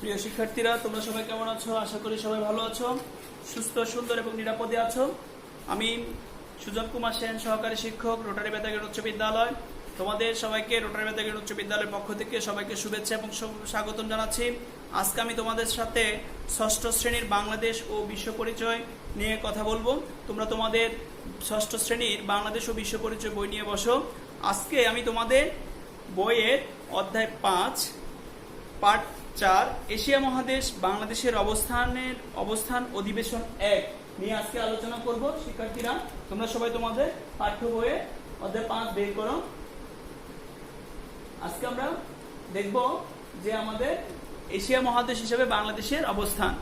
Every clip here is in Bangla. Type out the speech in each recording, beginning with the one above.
প্রিয় শিক্ষার্থীরা, তোমরা সবাই কেমন আছো? আশা করি সবাই ভালো আছো, সুস্থ, সুন্দর এবং নিরাপদে আছো। আমি সুজন কুমার সেন, সহকারী শিক্ষক, রোটারি বেতাগেট উচ্চ বিদ্যালয়। তোমাদের সবাইকে রোটারি বেতাগেট উচ্চ বিদ্যালয়ের পক্ষ থেকে সবাইকে শুভেচ্ছা এবং স্বাগতম জানাচ্ছি। আজকে আমি তোমাদের সাথে ষষ্ঠ শ্রেণীর বাংলাদেশ ও বিশ্ব পরিচয় নিয়ে কথা বলবো। তোমরা তোমাদের ষষ্ঠ শ্রেণীর বাংলাদেশ ও বিশ্ব পরিচয় বই নিয়ে বসো। আজকে আমি তোমাদের বইয়ের অধ্যায় 5 পার্ট 4 এশিয়া মহাদেশ বাংলাদেশের অবস্থান অধিবেশন 1 নিয়ে আজকে আলোচনা করব। শিক্ষার্থীরা, তোমরা সবাই তোমাদের পাঠ্য বইয়ে অধ্যায় 5 বের করো। আজকে আমরা দেখব যে আমাদের এশিয়া মহাদেশ হিসেবে বাংলাদেশের অবস্থান।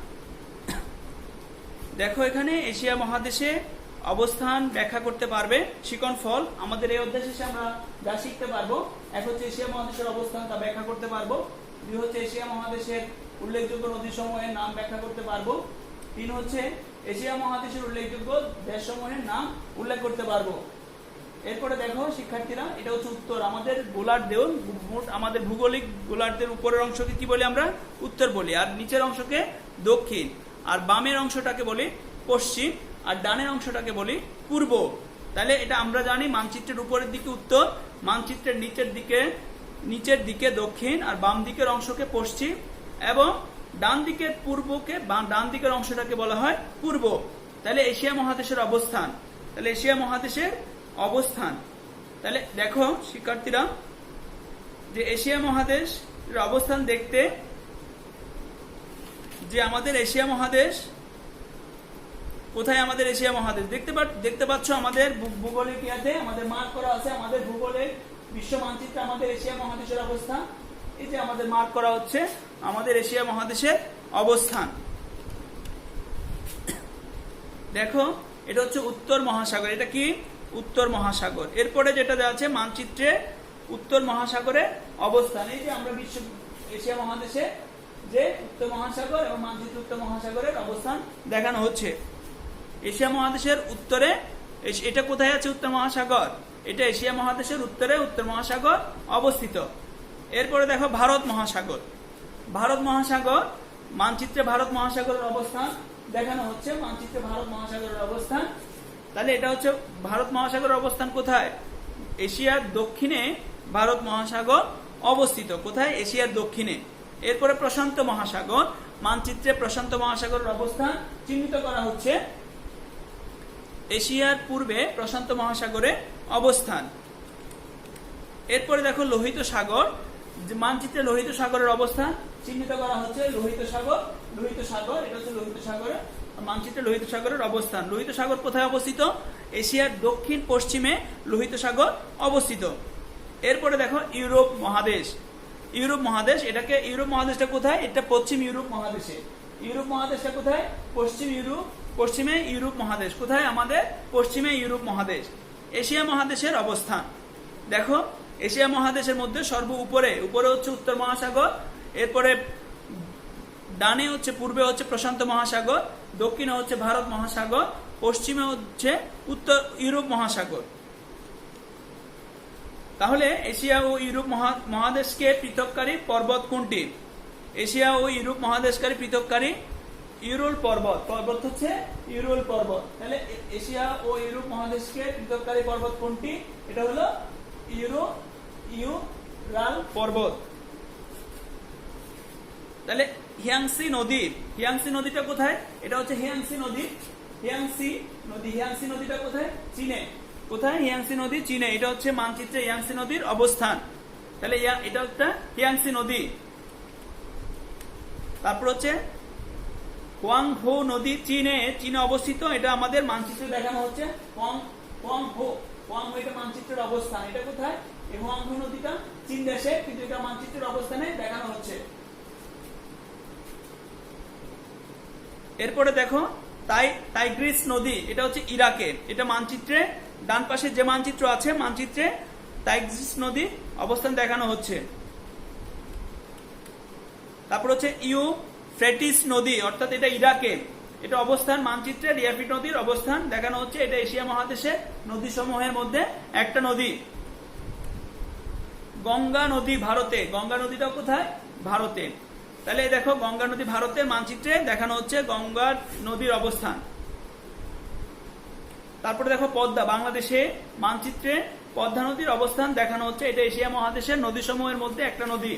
দেখো, এখানে এশিয়া মহাদেশে অবস্থান ব্যাখ্যা করতে পারবে শিকন ফল। আমাদের এই অধ্যায় শেষে আমরা যা শিখতে পারবো, এক হচ্ছে এশিয়া মহাদেশের অবস্থান, তা ব্যাখ্যা করতে পারবো। 2 হচ্ছে এশিয়া মহাদেশের উল্লেখযোগ্য নদীসমূহের নাম ব্যাখ্যা করতে পারবো। 3 হচ্ছে এশিয়া মহাদেশের উল্লেখযোগ্য দেশসমূহের নাম উল্লেখ করতে পারবো। এরপরে দেখো শিক্ষার্থীরা, এটা হচ্ছে উত্তর। আমাদের গোলার্ধ দেও, আমাদের ভূগোলিক গোলার্ধের উপরের অংশকে কি বলি আমরা? উত্তর বলি। আর নিচের অংশকে দক্ষিণ, আর বামের অংশটাকে বলি পশ্চিম, আর ডানের অংশটাকে বলি পূর্ব। তাহলে এটা আমরা জানি, মানচিত্রের উপরের দিকে উত্তর, মানচিত্রের নিচের দিকে দক্ষিণ, আর বাম দিকের অংশকে পশ্চিম, এবং ডান দিকের ডান দিকের অংশটাকে বলা হয় পূর্ব। তাহলে এশিয়া মহাদেশের অবস্থান, তাহলে দেখো শিক্ষার্থীরা, যে এশিয়া মহাদেশের অবস্থান দেখতে, যে আমাদের এশিয়া মহাদেশ কোথায়, আমাদের এশিয়া মহাদেশ দেখতে পাচ্ছ আমাদের ভূগোলিক ইয়াতে আমাদের মার্ক করা আছে। আমাদের ভূগোলের বিশ্ব মানচিত্রে আমাদের এশিয়া মহাদেশের অবস্থান, এই যে আমাদের মার্ক করা হচ্ছে আমাদের এশিয়া মহাদেশের অবস্থান। দেখো, এটা হচ্ছে উত্তর মহাসাগর। এটা কি? উত্তর মহাসাগর। এরপরে যেটা দেওয়া আছে মানচিত্রে উত্তর মহাসাগরের অবস্থান, এই যে আমরা এশিয়া মহাদেশে যে উত্তর মহাসাগর এবং মানচিত্রে উত্তর মহাসাগরের অবস্থান দেখানো হচ্ছে। এশিয়া মহাদেশের উত্তরে এটা কোথায় আছে? উত্তর মহাসাগর। এটা এশিয়া মহাদেশের উত্তরে উত্তর মহাসাগর অবস্থিত। এরপরে দেখো ভারত মহাসাগর। মানচিত্রে ভারত মহাসাগরের অবস্থান দেখানো হচ্ছে, মানচিত্রে ভারত মহাসাগরের অবস্থান। তাহলে এটা হচ্ছে ভারত মহাসাগরের অবস্থান কোথায়? এশিয়ার দক্ষিণে ভারত মহাসাগর অবস্থিত। কোথায়? এশিয়ার দক্ষিণে। এরপরে প্রশান্ত মহাসাগর, মানচিত্রে প্রশান্ত মহাসাগরের অবস্থান চিহ্নিত করা হচ্ছে। এশিয়ার পূর্বে প্রশান্ত মহাসাগরে অবস্থান। এরপরে দেখো লোহিত সাগর, মানচিত্রে লোহিত সাগরের অবস্থান চিহ্নিত করা হচ্ছে। লোহিত সাগর, এটা হচ্ছে লোহিত সাগরের মানচিত্রে লোহিত সাগরের অবস্থান। লোহিত সাগর কোথায় অবস্থিত? এশিয়ার দক্ষিণ পশ্চিমে লোহিত সাগর অবস্থিত। এরপরে দেখো ইউরোপ মহাদেশ। ইউরোপ মহাদেশটা কোথায়? এটা পশ্চিম ইউরোপ মহাদেশে। ইউরোপ মহাদেশটা কোথায়? পশ্চিমে ইউরোপ মহাদেশ। কোথায়? আমাদের পশ্চিমে ইউরোপ মহাদেশ। এশিয়া মহাদেশের অবস্থান দেখো, এশিয়া মহাদেশের মধ্যে উপরে হচ্ছে উত্তর মহাসাগর, এরপরে ডানে হচ্ছে, পূর্বে হচ্ছে প্রশান্ত মহাসাগর, দক্ষিণে হচ্ছে ভারত মহাসাগর, পশ্চিমে হচ্ছে উত্তর ইউরোপ মহাসাগর। তাহলে এশিয়া ও ইউরোপ মহাদেশকে পৃথককারী পর্বত কোনটি? এশিয়া ও ইউরোপ মহাদেশকারী পৃথককারী ইউরোল পর্বত হচ্ছে ইউরোল পর্বত। তাহলে এশিয়া ও ইউরোপ মহাদেশকে পৃথককারী পর্বত কোনটি? এটা হলো ইউরাল পর্বত। তাহলে হিয়াংসি নদীটা কোথায়? এটা হচ্ছে হিয়াংসি নদীটা কোথায়? চীনে। কোথায়? হিয়াংসি নদী চীনে। এটা হচ্ছে মানচিত্রে হিয়াংসি নদীর অবস্থান। তাহলে এটা একটা হিয়াংসি নদী। তারপর হচ্ছে হোয়াংহো নদী চীনে অবস্থিত। এটা আমাদের মানচিত্রে দেখানো হচ্ছে। হোয়াংহো এটা মানচিত্রের অবস্থান। এটা কোথায়? এই হোয়াংহো নদীটা চীন দেশে, কিন্তু এটা মানচিত্রের অবস্থানে দেখানো হচ্ছে। এরপরে দেখো টাইগ্রিস নদী, এটা হচ্ছে ইরাকের। এটা মানচিত্রে ডান পাশে যে মানচিত্র আছে, মানচিত্রে টাইগ্রিস নদী অবস্থান দেখানো হচ্ছে। তারপর হচ্ছে ইউফ্রেটিস নদী, অর্থাৎ এটা ইরাকের। এটা অবস্থান মানচিত্রে ইউফ্রেটিস নদীর অবস্থান দেখানো হচ্ছে। এটা এশিয়া মহাদেশের নদী সমূহের মধ্যে একটা নদী। গঙ্গা নদী ভারতে। গঙ্গা নদীটা কোথায়? ভারতে। তাহলে এই দেখো গঙ্গা নদী ভারতের মানচিত্রে দেখানো হচ্ছে গঙ্গা নদীর অবস্থান। তারপরে দেখো পদ্মা, বাংলাদেশে মানচিত্রে পদ্মা নদীর অবস্থান দেখানো হচ্ছে। এটা এশিয়া মহাদেশের নদী সমূহের মধ্যে একটা নদী।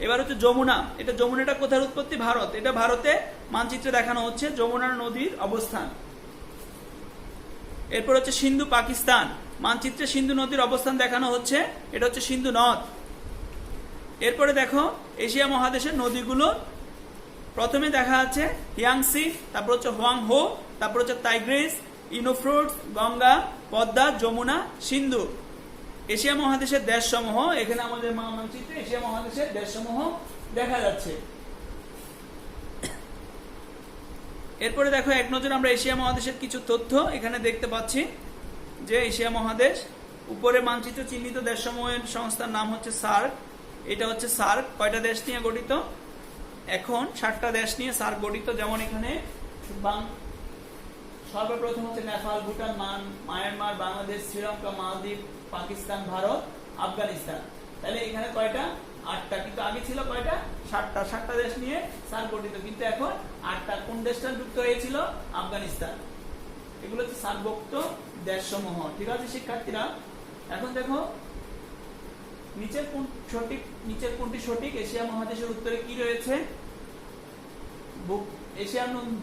এবার হচ্ছে যমুনা, এটা যমুনাটা কোথায় উৎপত্তি? ভারত। এটা ভারতে মানচিত্রে দেখানো হচ্ছে যমুনা নদীর অবস্থান। এরপর হচ্ছে সিন্ধু, পাকিস্তান, মানচিত্রে সিন্ধু নদীর অবস্থান দেখানো হচ্ছে, এটা হচ্ছে সিন্ধু নদ। এরপরে দেখো এশিয়া মহাদেশের নদীগুলো, প্রথমে দেখা যাচ্ছে হিয়াংসি, তারপর হচ্ছে হোয়াংহো, তারপর হচ্ছে টাইগ্রিস, ইউফ্রেটিস, গঙ্গা, পদ্মা, যমুনা, সিন্ধু। এশিয়া মহাদেশের দেশসমূহ, এখানে আমাদের মানচিত্রে এশিয়া মহাদেশের দেশসমূহ দেখা যাচ্ছে। এরপরে দেখো এক নজর আমরা এশিয়া মহাদেশের কিছু তথ্য এখানে দেখতে পাচ্ছি যে এশিয়া মহাদেশ, উপরে মানচিত্র চিহ্নিত দেশসমূহের সংস্থার নাম হচ্ছে সার্ক। এটা হচ্ছে সার্ক, কয়টা দেশ নিয়ে গঠিত? এখন 60টা দেশ নিয়ে সার্ক গঠিত। যেমন এখানে সর্বপ্রথম হচ্ছে নেপাল, ভুটান, মায়ানমার, বাংলাদেশ, শ্রীলঙ্কা, মালদ্বীপ, পাকিস্তান, ভারত, আফগানিস্তান। তাহলে এখানে কয়টা? 8টা, কিন্তু আগে ছিল কয়টা? 60টা দেশ নিয়ে সার্ক গঠিত, কিন্তু এখন 8টা। কোন দেশটা যুক্ত হয়েছিল? আফগানিস্তান। এগুলো হচ্ছে সার্কভুক্ত দেশসমূহ। ঠিক আছে শিক্ষার্থীরা, এখন দেখো নিচের কোনটি সঠিক? এশিয়া মহাদেশের উত্তরে কি রয়েছে?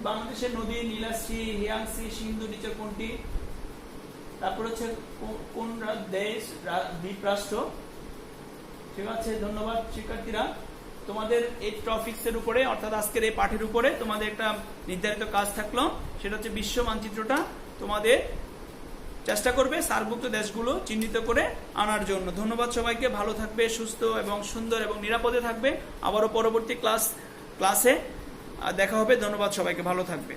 বাংলাদেশের নদী নীলাশ্রী, হিয়াংসি, সিন্ধু, নিচের কোনটি? তারপর হচ্ছে কোন দেশ দ্বীপ রাষ্ট্র? ঠিক আছে, ধন্যবাদ শিক্ষার্থীরা। তোমাদের এই টপিকসের উপরে, অর্থাৎ আজকের এই পাঠের উপরে তোমাদের একটা নির্ধারিত কাজ থাকলো, সেটা হচ্ছে বিশ্ব মানচিত্রটা তোমাদের চেষ্টা করবে সার্কভুক্ত দেশগুলো চিহ্নিত করে আনার জন্য। ধন্যবাদ সবাইকে, ভালো থাকবে, সুস্থ এবং সুন্দর এবং নিরাপদে থাকবে। আবারও পরবর্তী ক্লাসে দেখা হবে। ধন্যবাদ সবাইকে, ভালো থাকবে।